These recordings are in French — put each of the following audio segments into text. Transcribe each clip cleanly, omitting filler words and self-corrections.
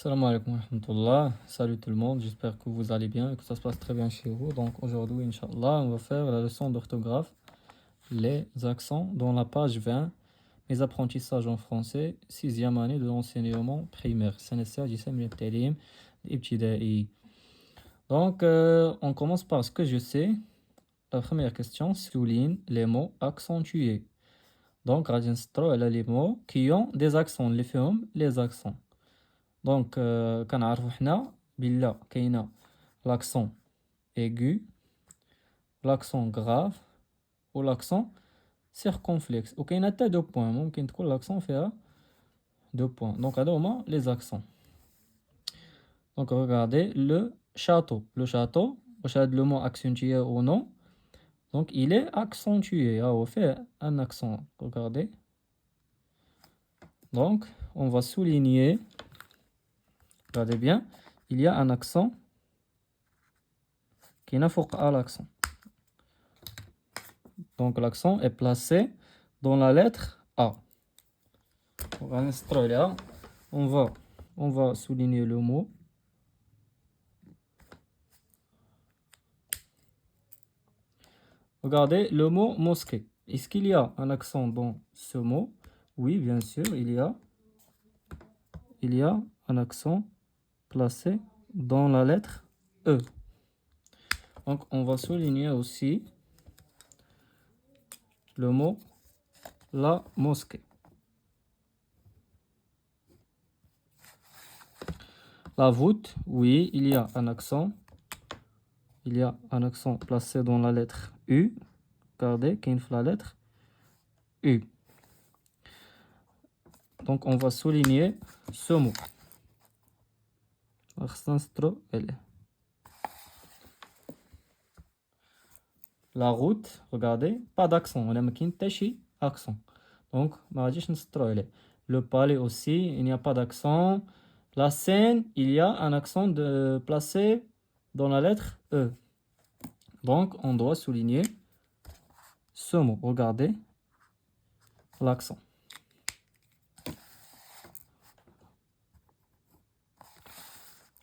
Salam alaikum wa rahmatullah. Salut tout le monde, j'espère que vous allez bien et que ça se passe très bien chez vous. Donc aujourd'hui, Inch'Allah, on va faire la leçon d'orthographe, les accents dans la page 20, les apprentissages en français, sixième année de l'enseignement primaire. Donc on commence par ce que je sais. La première question, souligne les mots accentués. Donc, غادي نسطروا على les mots qui ont des accents, اللي فيهم les accents. Donc, كنعرفوا حنا بلا كاينه l'accent aigu, l'accent grave ou l'accent circonflexe. وكاينه حتى دو بوين، ممكن تكون l'accent فيها deux points. Donc, هادو هما les accents. Donc, regardez le château. Le château, واش هاد le mot accentué ou non? Donc, il est accentué. Ah, on fait un accent. Regardez. Donc, on va souligner. Regardez bien. Il y a un accent qui n'a pas l'accent. Donc, l'accent est placé dans la lettre A. On va souligner le mot. Regardez le mot mosquée. Est-ce qu'il y a un accent dans ce mot? Oui, bien sûr, il y a un accent placé dans la lettre E. Donc, on va souligner aussi le mot la mosquée. La voûte, oui, il y a un accent. Il y a un accent placé dans la lettre U. Regardez, qu'il y a la lettre U. Donc, on va souligner ce mot. La route, regardez, pas d'accent. On a un accent. Donc, le palais aussi, il n'y a pas d'accent. La scène, il y a un accent placé dans la lettre E. Donc, on doit souligner ce mot. Regardez l'accent.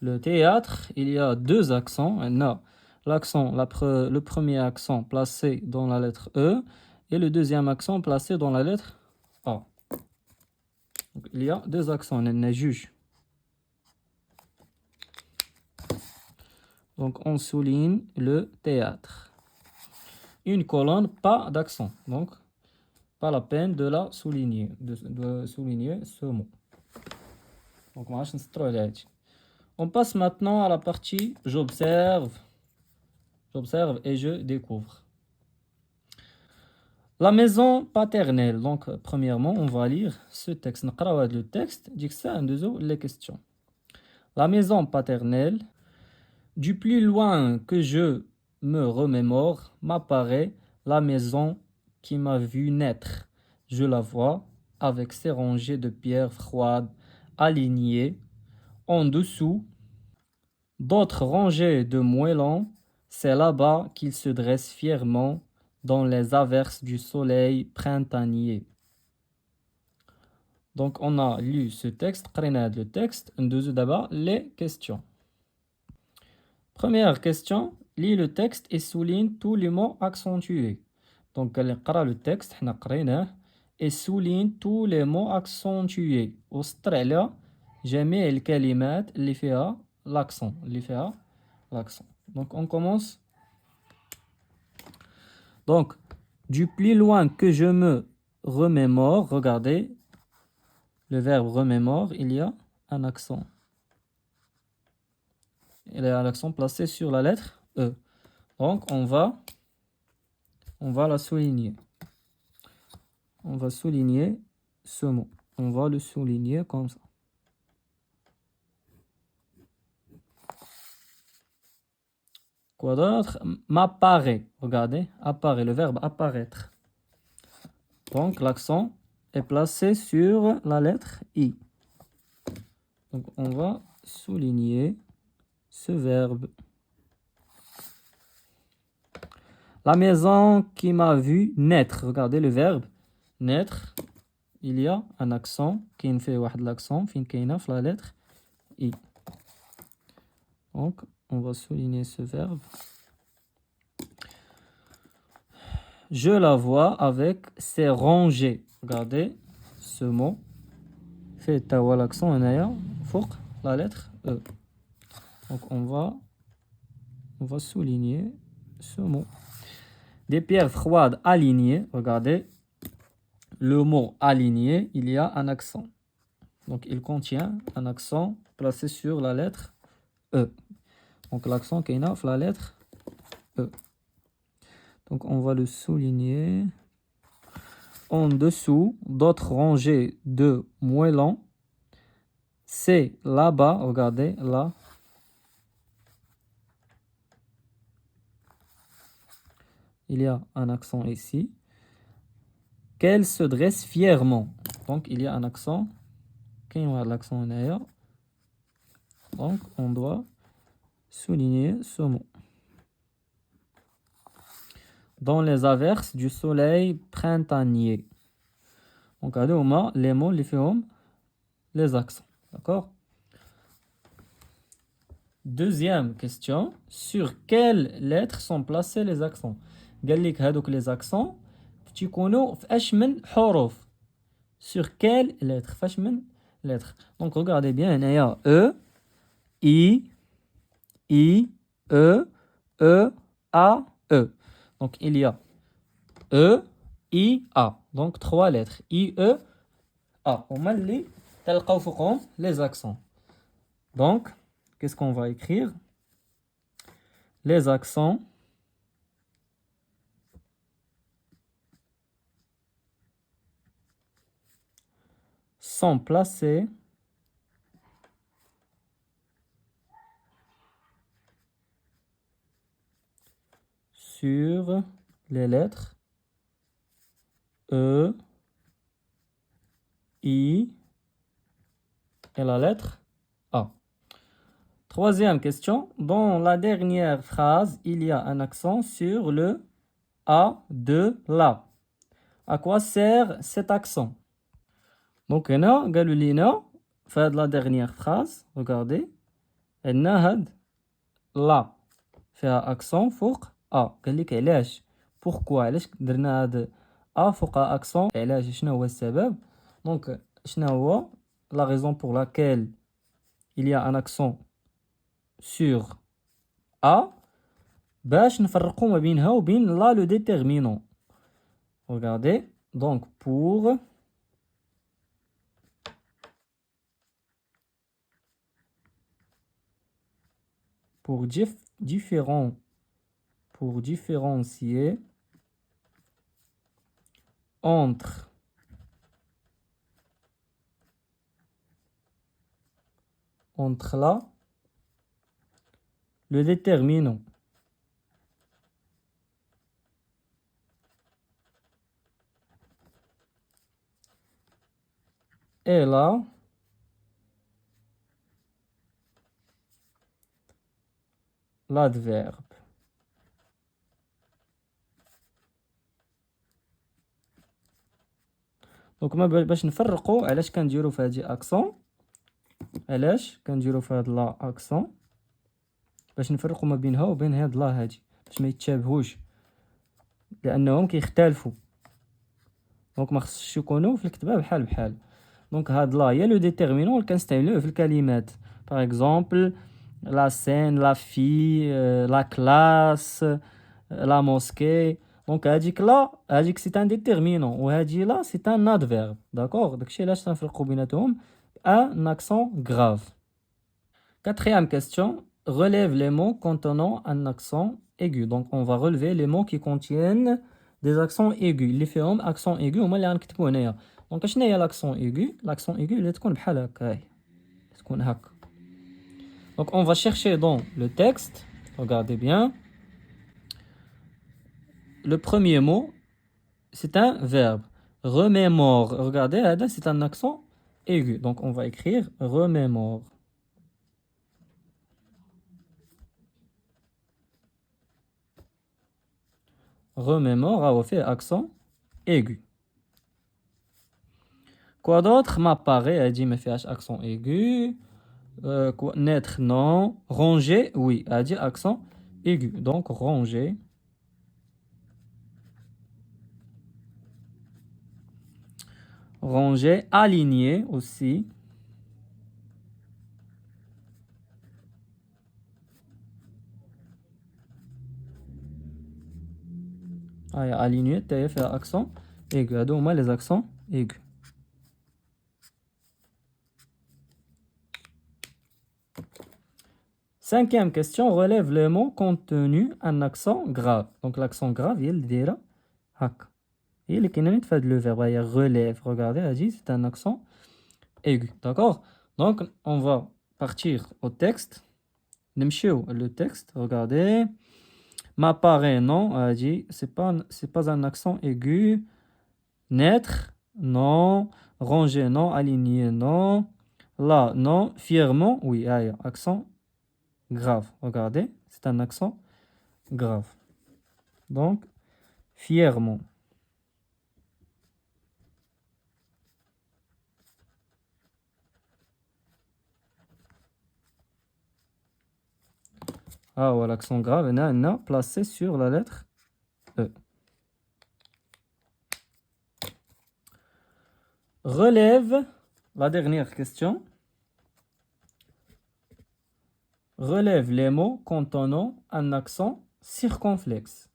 Le théâtre, il y a deux accents. L'accent, le premier accent placé dans la lettre E et le deuxième accent placé dans la lettre A. Donc, il y a deux accents. On juge. Donc, on souligne le théâtre. Une colonne, pas d'accent. Donc, pas la peine de la souligner, de souligner ce mot. Donc, on passe maintenant à la partie j'observe. J'observe et je découvre. La maison paternelle. Donc, premièrement, on va lire ce texte. Le texte dit que ça, les questions. La maison paternelle, du plus loin que je me remémore, m'apparaît la maison qui m'a vu naître. Je la vois avec ses rangées de pierres froides alignées. En dessous, d'autres rangées de moellons. C'est là-bas qu'il se dresse fièrement dans les averses du soleil printanier. Donc, on a lu ce texte, le texte, on deuxième d'abord les questions. Première question, lis le texte et souligne tous les mots accentués. Donc, on lit le texte, et souligne tous les mots accentués. وسطر جميع الكلمات اللي فيها l'accent. Donc, on commence. Donc, du plus loin que je me remémore, regardez, le verbe remémore, il y a un accent. Il y a un accent placé sur la lettre E. Donc, on va la souligner. On va souligner ce mot. On va le souligner comme ça. Quoi d'autre? M'apparaît. Regardez, apparaît, le verbe apparaître. Donc, l'accent est placé sur la lettre I. Donc, on va souligner ce verbe. La maison qui m'a vu naître. Regardez le verbe naître. Il y a un accent qui fait l'accent, fin la lettre I. Donc, on va souligner ce verbe. Je la vois avec ses rangées. Regardez ce mot. Fait l'accent en fouq la lettre E. Donc, on va souligner ce mot. Des pierres froides alignées. Regardez. Le mot aligné, il y a un accent. Donc, il contient un accent placé sur la lettre E. Donc, l'accent qui est là, la lettre E. Donc, on va le souligner. En dessous, d'autres rangées de moellons. C'est là-bas, regardez, là. Il y a un accent ici. Qu'elle se dresse fièrement. Donc, il y a un accent. Quand il y a l'accent en ailleurs. Donc, on doit souligner ce mot. Dans les averses du soleil printanier. Donc, regardez, les mots, les accents. D'accord? Deuxième question. Sur quelles lettres sont placés les accents? قال لك هذوك les accents تيكونوا في اش من حروف. Sur quelle lettre? فاش من lettre. Donc regardez bien هنايا E, I, E, E, A, E. Donc il y a E, I, A. Donc trois lettres. I, E, A. هما اللي تلقاو فوقهم les accents. Donc qu'est-ce qu'on va écrire? Les accents sont placés sur les lettres E, I et la lettre A. Troisième question. Dans la dernière phrase, il y a un accent sur le A de la. À quoi sert cet accent? Donc, هنا قالوا لينا في la dernière phrase, regardez, عندنا هاد لا فيها accent فوق A. قال لك علاش؟ pourquoi علاش درنا هاد A فوق accent؟ علاش؟ شنو هو السبب؟ Donc, شنو هو la raison pour laquelle il y a un accent sur A باش نفرقوا ما بينها وبين لا le déterminant. Regardez, donc pour différencier entre là le déterminant et là l'adverbe. دونك ما باش نفرقوا علاش كنديروا في هذه اكسون علاش كنديروا في هاد لا اكسون باش نفرقوا ما بينها وبين هاد لا هادي باش ما يتشابهوش لانهم كيختلفوا دونك ما خصش يكونوا في الكتابه بحال بحال. دونك هاد لا هي لو ديتيرمينون اللي كنستعملوه في الكلمات باغ اكزومبل لا سين لا في لا كلاس لا موسكي. دونك هاديك سي ان ديتيرمينون وهادي لا سي ان ادفيرب. داكوغ داكشي علاش تنفرقوا بيناتهم ان اكسون غراف. Quatrième question, relève les mots contenant un accent aigu. Donc on va relever les mots qui contiennent des accents aigus. اللي فيهم accent aigu هما اللي غنكتبوا هنايا. دونك شنو هي l'accent aigu? L'accent aigu اللي تكون بحال هكا هاي تكون هكا. Donc on va chercher dans le texte, regardez bien. Le premier mot, c'est un verbe. Remémore. Regardez, c'est un accent aigu. Donc on va écrire remémore. Remémore a fait accent aigu. Quoi d'autre m'apparaît? Elle dit me fait accent aigu. Naître, non. Ranger, oui. A dit accent aigu. Donc, ranger. Ranger. Aligner aussi. Aligner, t'as fait accent aigu. Adou, moi, les accents aigus. Cinquième question, relève les mots contenus un accent grave. Donc l'accent grave, il dira hak. Il est le verbe, il relève. Regardez, elle dit c'est un accent aigu. D'accord? Donc on va partir au texte. Le texte, regardez. M'apparaît, non, elle dit c'est pas un accent aigu. Naître, non. Ranger, non. Aligner, non. Là, non. Fièrement, oui, accent grave. Regardez, c'est un accent grave. Donc, fièrement. Ouais, l'accent grave, on a placé sur la lettre E. Relève, la dernière question. Relève les mots contenant un accent circonflexe.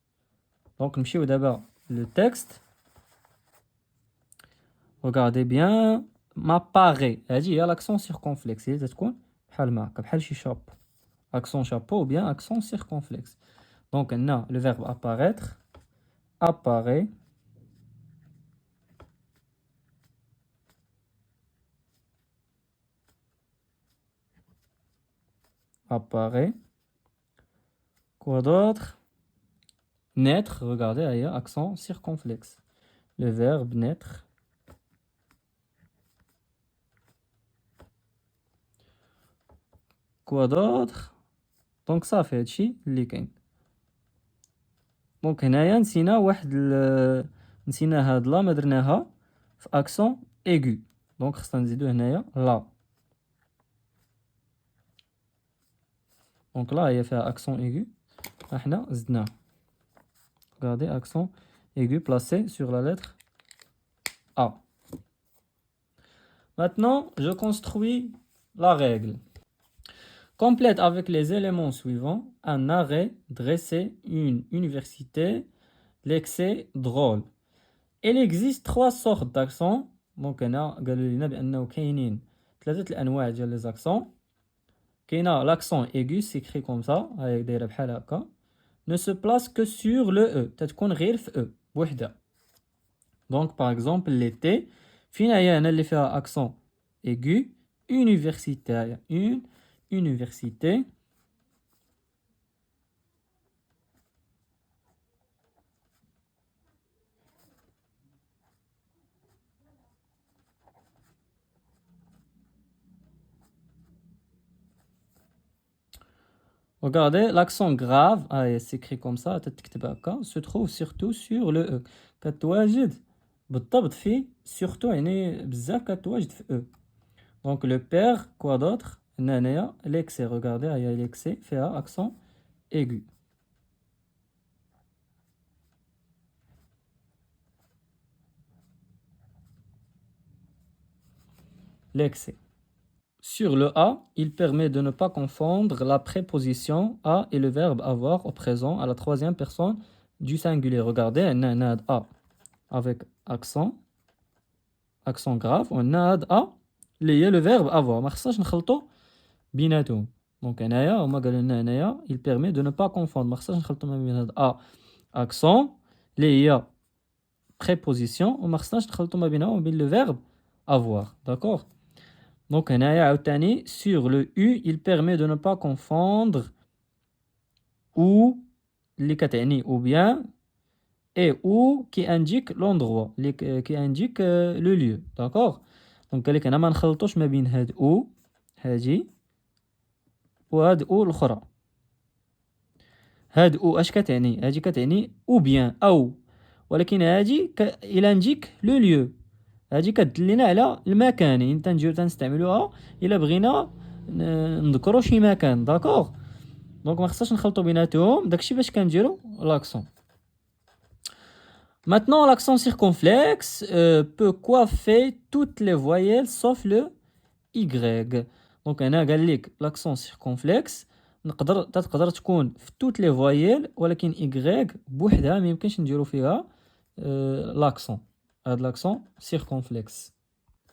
Donc, nous d'abord le texte. Regardez bien. M'apparaît. Elle dit il y a l'accent circonflexe. Il est quoi? Chapeau. Accent chapeau ou bien accent circonflexe. Donc, on a le verbe apparaître. Apparaît. Apparaît. Quoi d'autre? Naître, regardez ailleurs, accent circonflexe. Le verbe naître. Quoi d'autre? Donc ça fait شي اللي كاين. دونك هنايا نسينا هاد لا ما درناها في اكسون ايغو. دونك خصنا نزيدو هنايا لا. دونك لا هي فيها اكسون ايغو احنا زدناه. Regardez accent aigu placé sur la lettre A. Maintenant, je construis la règle. Complète avec les éléments suivants un arrêt dressé, une université, l'excès drôle. Il existe trois sortes d'accents. Donc, on a les accents. L'accent aigu s'écrit comme ça, avec des répètes, ne se place que sur le E. Peut-être qu'on E. Donc, par exemple, l'été, finalement, on a fait accent aigu, universitaire, une université. Regardez, l'accent grave, s'écrit comme ça, se trouve surtout sur le E. كتواجد بالضبط في surtout يعني بزاف كتواجد في E. Donc le père, quoi d'autre? هنايا l'excès, regardez, هيا l'excès فيها accent aigu. L'excès. Sur le A, il permet de ne pas confondre la préposition à et le verbe avoir au présent à la troisième personne du singulier. Regardez, on a A avec accent grave, on a A, le verbe avoir. ما خصناش نخلطو بيناتهم. Donc هنايا هما قالوا لنا هنايا il permet de ne pas confondre. ما خصناش نخلطو ما بين هاد A accent اللي هي préposition وما خصناش نخلطو ما بينها وبين le verbe avoir. D'accord? Donc, sur le U, il permet de ne pas confondre ou, ou bien, et ou qui indique l'endroit, qui indique le lieu. D'accord? Donc, قال لك أنا ما نخلطوش ما بين هاد ou هادي وهاد ou الأخرى. هاد ou اش كتعني؟ هادي كتعني ou bien أو، ولكن هادي il indique le lieu. هادي كدلنا على المكان. انت نجيو تنستعملوها الا بغينا نذكروا شي مكان داكوغ. دونك ما خصناش نخلطوا بيناتهم، داكشي باش كنديروا لاكسون. Maintenant, l'accent circonflexe peut coiffer toutes les voyelles sauf le Y. Donc, هنا قال لك l'accent circonflexe تقدر تكون في toutes les voyelles ولكن Y بوحدها ما يمكنش نديرو فيها l'accent. هاد l'accent circonflexe.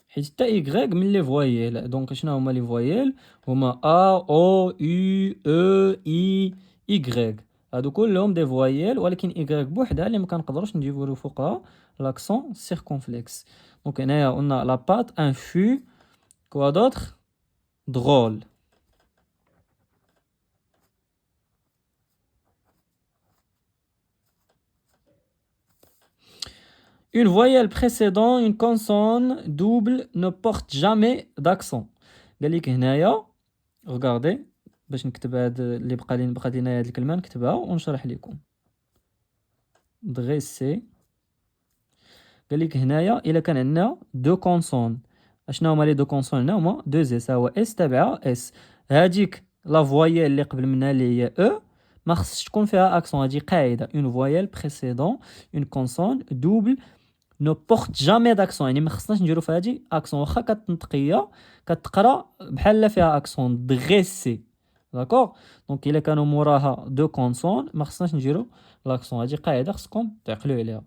حيت حتى Y من لي فوايل. دونك شنو هما لي فوايل؟ هما A O U E I Y. هادو كلهم دي فوايل ولكن Y بوحدها اللي ما كنقدروش نديرو فوقها l'accent circonflexe. دونك هنايا قلنا لا بات ان فو كوا دوطخ drôle. Une voyelle précédant une consonne double ne porte jamais d'accent. قال لك هنايا regardez باش نكتب هاد اللي بقى لينا هاد الكلمه نكتبها ونشرح لكم. dresser. قال لك هنايا الا كان عندنا دو كونسون، اشنا هما لي دو كونسون؟ هنا هما دو اس، هو اس تابعها اس. هاديك لا فويال اللي قبل منها اللي هي او ما خصش تكون فيها اكسون، هادي قاعده. اون فويال بريسيدون اون كونسون دوبل نو بورت جامي داكسون، يعني ما خصناش نديرو في هادي اكسون واخا كتنطقيه كتقرا بحال فيها اكسون. دغيسي داكوغ. دونك الا كانوا موراها دو كونسون ما خصناش نديرو لاكسون، هادي قاعده خصكم تعقلوا عليها.